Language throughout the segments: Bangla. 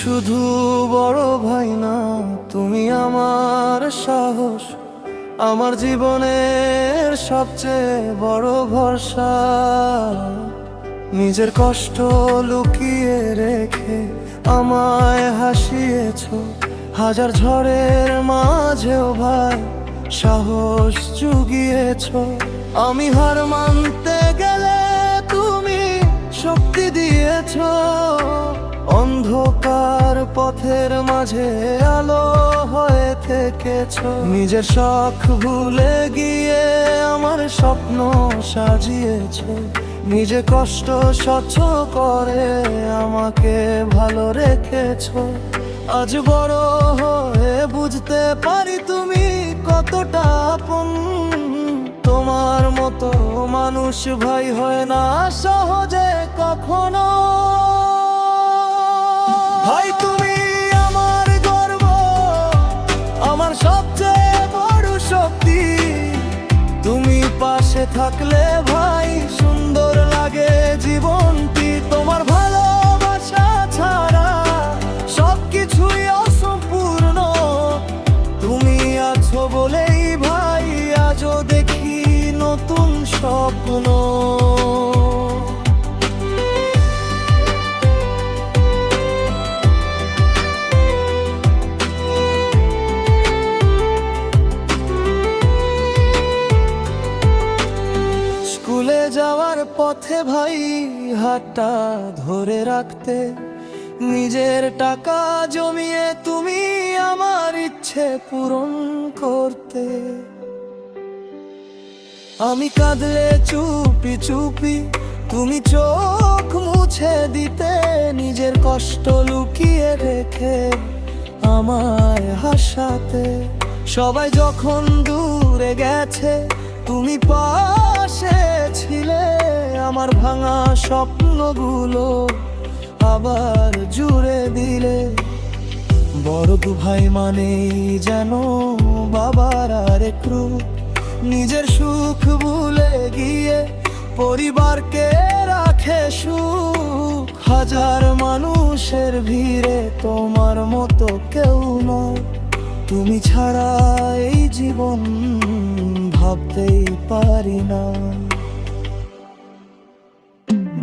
শুধু বড় ভাই না, তুমি আমার সাহস, আমার জীবনের সবচেয়ে বড় ভরসা। নিজের কষ্ট লুকিয়ে রেখে আমায় হাসিয়েছো, হাজার ঝড়ের মাঝেও ভাই সাহস জুগিয়েছো। আমি হার মানতে গেলে তুমি শক্তি দিয়েছো, অন্ধকার পথের মাঝে আলো হয়ে থেকেছো। নিজের শখ ভুলে গিয়ে আমার স্বপ্ন সাজিয়েছো, নিজে কষ্ট স্বচ্ছ করে আমাকে ভালো রেখেছো। আজ বড় হয়ে বুঝতে পারি তুমি কতটা আপন, তোমার মতো মানুষ ভাই হয় না সহজে কখনো। ভাই তুমি আমার গর্ব, আমার সবচেয়ে বড় শক্তি। তুমি পাশে থাকলে ভাই সুন্দর লাগে জীবনটি। তোমার ভালোবাসা ছাড়া সবকিছুই অসম্পূর্ণ। তুমি আছো বলেই ভাই আজও দেখি নতুন স্বপ্ন। স্কুলে যাওয়ার পথে ভাই হাতটা ধরে রাখতে, নিজের টাকা জমিয়ে তুমি আমার ইচ্ছে পূরণ করতে। আমি কাঁদলে চুপি চুপি তুমি চোখ মুছে দিতে, নিজের কষ্ট লুকিয়ে রেখে আমায় হাসাতে। সবাই যখন দূরে গেছে তুমি পাশে ছিলে, আমার ভাঙা স্বপ্নগুলো আবার জুড়ে দিলে। বড় ভাই মানেই যেন বাবার আরেক রূপ, নিজের সুখ ভুলে গিয়ে পরিবারকে রাখে সুখ। হাজার মানুষের ভিড়ে তোমার মতো কেউ নয়, তুমি ছাড়া এই জীবন ভাবতেই পারি না।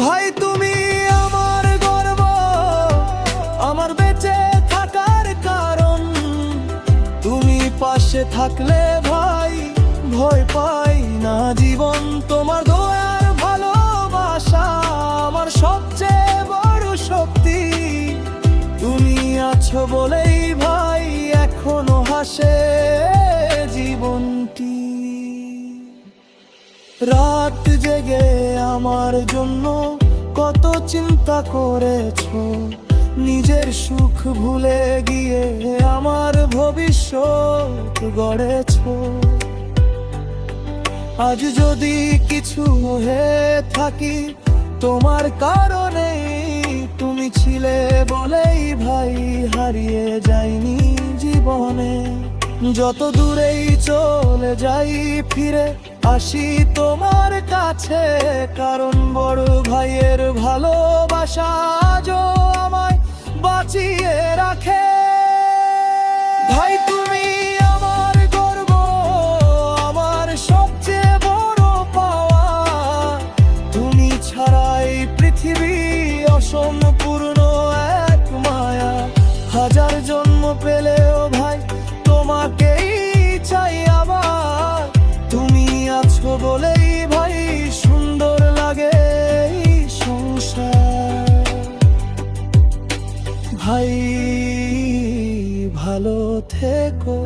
ভাই তুমি আমার গর্ব, আমার বেঁচে থাকার কারণ। তুমি পাশে থাকলে ভাই ভয় পাই না জীবন। তোমার দয়ার ভালোবাসা আমার সবচেয়ে বড় শক্তি। তুমি আছো বলেই ভাই এখনো হাসে জীবনটি। রাত জেগে আমার জন্য কত চিন্তা করেছো, নিজের সুখ ভুলে গিয়ে আমার ভবিষ্যৎ গড়েছো। আজ যদি কিছু হয়ে থাকি তোমার কারণে, তুমি ছিলে বলেই ভাই হারিয়ে যাইনি জীবনে। যত দূরেই চলে যাই ফিরে আসি তোমার কাছে, কারণ বড় ভাইয়ের ভালোবাসা আজও আমায় বাঁচিয়ে রাখে। ভাই তুমি আমার গর্ব, আমার সবচেয়ে বড় পাওয়া। তুমি ছাড়াই পৃথিবী অসম্পূর্ণ এক মায়া। হাজার জন্ম পেলেও ভাই তোমাকেই চাই আবার। তুমি আছো বলেই ভাই সুন্দর লাগে এই সংসার। ভাই ভালো থেকো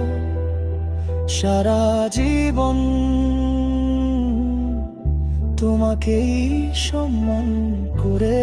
সারা জীবন, তোমাকেই সম্মান করে